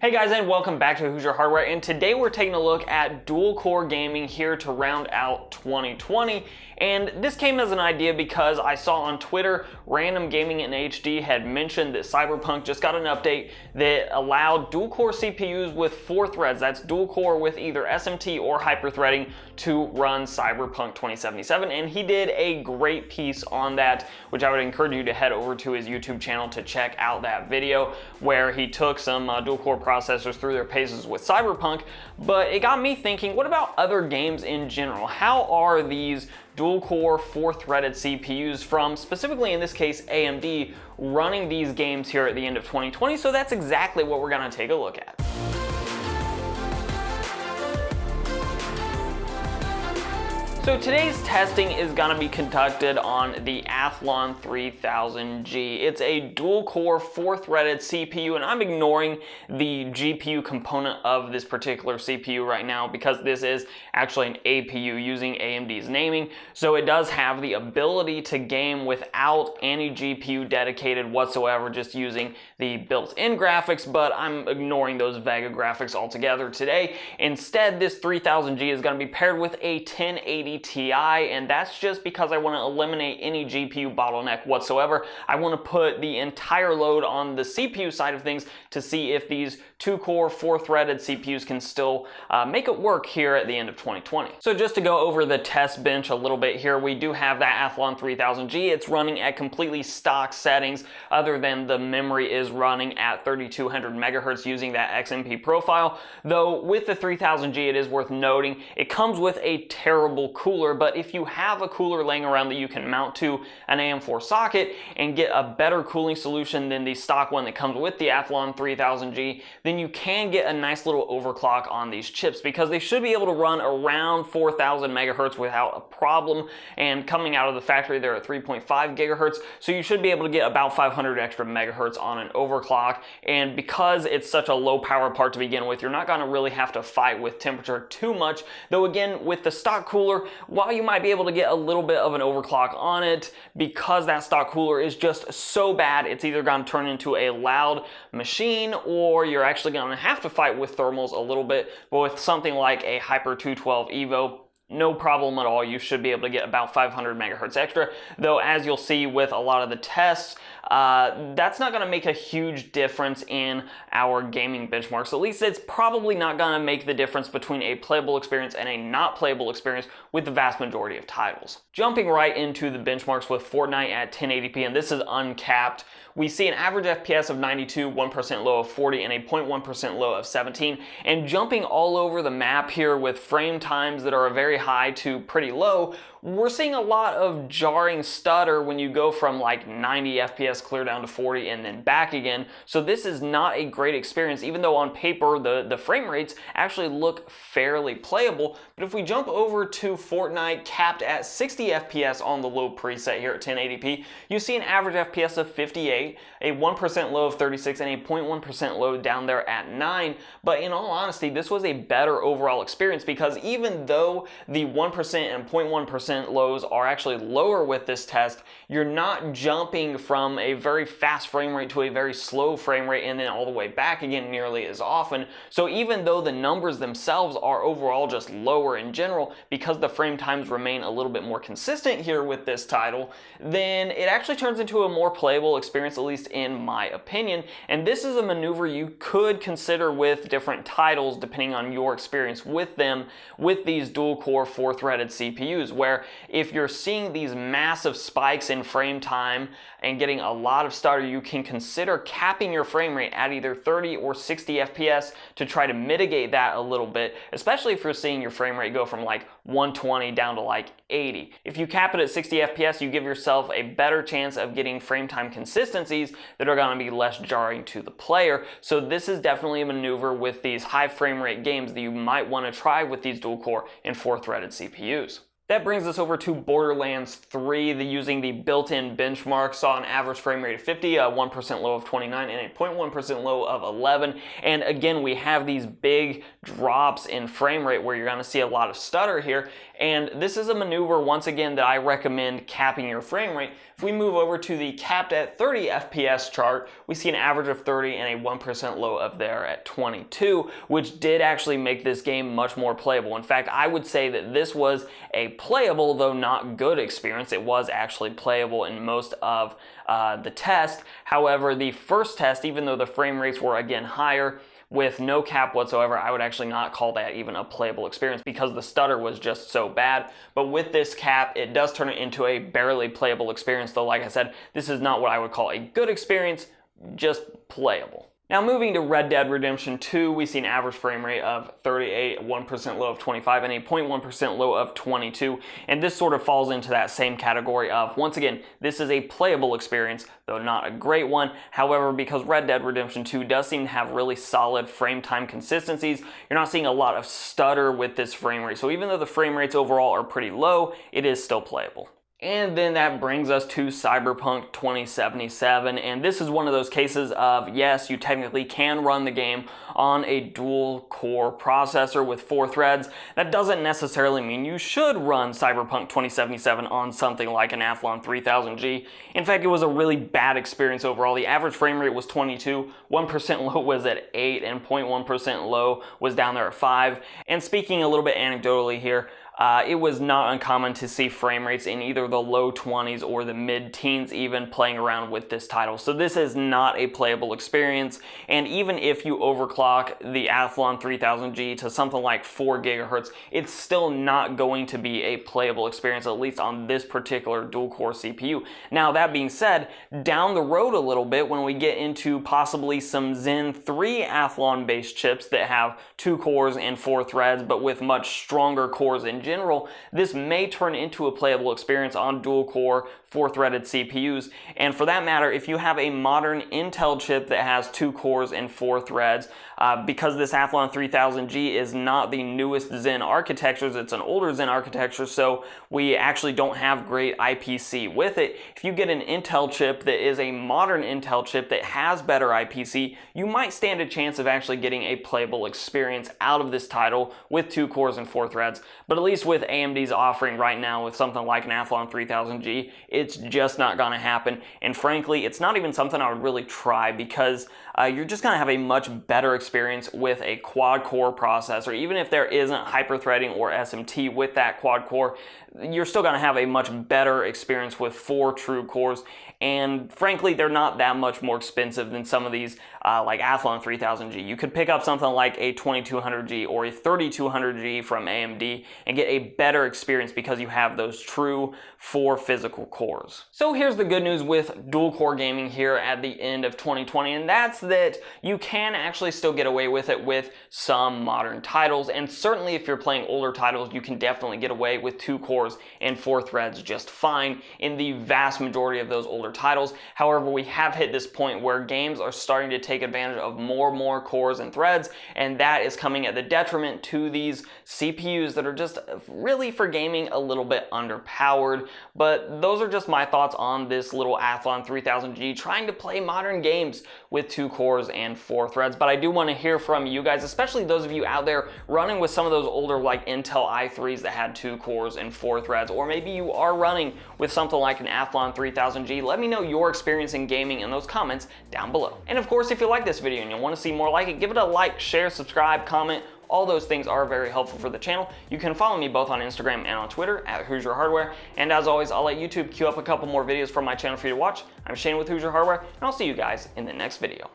Hey guys, and welcome back to Hoosier Hardware, and today we're taking a look at dual core gaming here to round out 2020. And this came as an idea because I saw on Twitter Random Gaming in HD had mentioned that Cyberpunk just got an update that allowed dual core CPUs with 4 threads, that's dual core with either SMT or hyperthreading, to run Cyberpunk 2077. And he did a great piece on that, which I would encourage you to head over to his YouTube channel to check out that video, where he took some dual core processors through their paces with Cyberpunk. But it got me thinking, what about other games in general? How are these dual core 4-threaded CPUs from, specifically in this case, AMD, running these games here at the end of 2020? So that's exactly what we're gonna take a look at. So today's testing is going to be conducted on the Athlon 3000G. It's a dual-core 4-threaded CPU, and I'm ignoring the GPU component of this particular CPU right now because this is actually an APU using AMD's naming. So it does have the ability to game without any GPU dedicated whatsoever, just using the built-in graphics, but I'm ignoring those Vega graphics altogether today. Instead, this 3000G is going to be paired with a 1080 Ti, and that's just because I want to eliminate any GPU bottleneck whatsoever. I want to put the entire load on the CPU side of things to see if these 2-core 4-threaded CPUs can still make it work here at the end of 2020. So just to go over the test bench a little bit here, we do have that Athlon 3000G. It's running at completely stock settings, other than the memory is running at 3200 megahertz using that XMP profile. Though with the 3000G, it is worth noting it comes with a terrible cooler, but if you have a cooler laying around that you can mount to an AM4 socket and get a better cooling solution than the stock one that comes with the Athlon 3000G, then you can get a nice little overclock on these chips, because they should be able to run around 4000 megahertz without a problem. And coming out of the factory, they're at 3.5 gigahertz, so you should be able to get about 500 extra megahertz on an overclock. And because it's such a low power part to begin with, you're not going to really have to fight with temperature too much. Though again, with the stock cooler, while you might be able to get a little bit of an overclock on it, because that stock cooler is just so bad, it's either going to turn into a loud machine, or you're actually going to have to fight with thermals a little bit. But with something like a Hyper 212 Evo, no problem at all. You should be able to get about 500 megahertz extra. Though, as you'll see with a lot of the tests, that's not going to make a huge difference in our gaming benchmarks. At least it's probably not going to make the difference between a playable experience and a not playable experience with the vast majority of titles. Jumping right into the benchmarks with Fortnite at 1080p, and this is uncapped, we see an average FPS of 92, 1% low of 40, and a 0.1% low of 17. And jumping all over the map here with frame times that are very high to pretty low, we're seeing a lot of jarring stutter when you go from like 90 FPS clear down to 40 and then back again. So this is not a great experience, even though on paper the frame rates actually look fairly playable. But if we jump over to Fortnite Capped at 60 FPS on the low preset here at 1080p, you see an average FPS of 58, a 1% low of 36, and a 0.1% low down there at 9. But in all honesty, this was a better overall experience, because even though the 1% and 0.1% lows are actually lower with this test, you're not jumping from a very fast frame rate to a very slow frame rate and then all the way back again nearly as often. So even though the numbers themselves are overall just lower in general, because the frame times remain a little bit more consistent here with this title, then it actually turns into a more playable experience, at least in my opinion. And this is a maneuver you could consider with different titles depending on your experience with them, with these dual core 4-threaded CPUs, where if you're seeing these massive spikes in frame time and getting a lot of stutter, you can consider capping your frame rate at either 30 or 60 FPS to try to mitigate that a little bit, especially if you're seeing your frame rate go from like 120 down to like 80. If you cap it at 60 FPS, you give yourself a better chance of getting frame time consistencies that are going to be less jarring to the player. So this is definitely a maneuver with these high frame rate games that you might want to try with these dual core and 4-threaded CPUs. That brings us over to Borderlands 3. Using the built-in benchmark, saw an average frame rate of 50, a 1% low of 29, and a 0.1% low of 11. And again, we have these big drops in frame rate where you're going to see a lot of stutter here. And this is a maneuver, once again, that I recommend capping your frame rate. If we move over to the capped at 30 FPS chart, we see an average of 30 and a 1% low of there at 22, which did actually make this game much more playable. In fact, I would say that this was a playable, though not good experience. It was actually playable in most of the test. However, the first test, even though the frame rates were again higher, with no cap whatsoever, I would actually not call that even a playable experience because the stutter was just so bad. But with this cap, it does turn it into a barely playable experience, though like I said, this is not what I would call a good experience, just playable. Now moving to Red Dead Redemption 2, we see an average frame rate of 38, 1% low of 25, and a 0.1% low of 22. And this sort of falls into that same category of, once again, this is a playable experience, though not a great one. However, because Red Dead Redemption 2 does seem to have really solid frame time consistencies, you're not seeing a lot of stutter with this frame rate. So even though the frame rates overall are pretty low, it is still playable. And then that brings us to Cyberpunk 2077, and this is one of those cases of, yes, you technically can run the game on a dual-core processor with 4 threads. That doesn't necessarily mean you should run Cyberpunk 2077 on something like an Athlon 3000G. In fact, it was a really bad experience overall. The average frame rate was 22, 1% low was at 8, and 0.1% low was down there at 5. And speaking a little bit anecdotally here, it was not uncommon to see frame rates in either the low 20s or the mid-teens even playing around with this title. So this is not a playable experience, and even if you overclock the Athlon 3000G to something like 4 gigahertz, it's still not going to be a playable experience, at least on this particular dual-core CPU. Now that being said, down the road a little bit, when we get into possibly some Zen 3 Athlon-based chips that have 2 cores and 4 threads, but with much stronger cores in general, this may turn into a playable experience on dual-core, 4-threaded CPUs. And for that matter, if you have a modern Intel chip that has 2 cores and 4 threads, because this Athlon 3000G is not the newest Zen architectures, it's an older Zen architecture, so we actually don't have great IPC with it. If you get an Intel chip that is a modern Intel chip that has better IPC, you might stand a chance of actually getting a playable experience out of this title with 2 cores and 4 threads. But at least with AMD's offering right now with something like an Athlon 3000G, it's just not going to happen. And frankly, it's not even something I would really try because you're just going to have a much better experience with a quad-core processor. Even if there isn't hyperthreading or SMT with that quad-core, you're still going to have a much better experience with 4 true cores. And frankly, they're not that much more expensive than some of these like Athlon 3000G. You could pick up something like a 2200G or a 3200G from AMD and get a better experience because you have those true 4 physical cores. So here's the good news with dual core gaming here at the end of 2020, and that's that you can actually still get away with it with some modern titles. And certainly if you're playing older titles, you can definitely get away with 2 cores and 4 threads just fine in the vast majority of those older titles. However, we have hit this point where games are starting to take advantage of more and more cores and threads, and that is coming at the detriment to these CPUs that are just really for gaming a little bit underpowered. But those are just my thoughts on this little Athlon 3000G trying to play modern games with 2 cores and 4 threads. But I do want to hear from you guys, especially those of you out there running with some of those older like Intel i3s that had 2 cores and 4 threads, or maybe you are running with something like an Athlon 3000G. Let me know your experience in gaming in those comments down below. And of course, if you like this video and you want to see more like it, give it a like, share, subscribe, comment. All those things are very helpful for the channel. You can follow me both on Instagram and on Twitter at Hoosier Hardware. And as always, I'll let YouTube queue up a couple more videos from my channel for you to watch. I'm Shane with Hoosier Hardware, and I'll see you guys in the next video.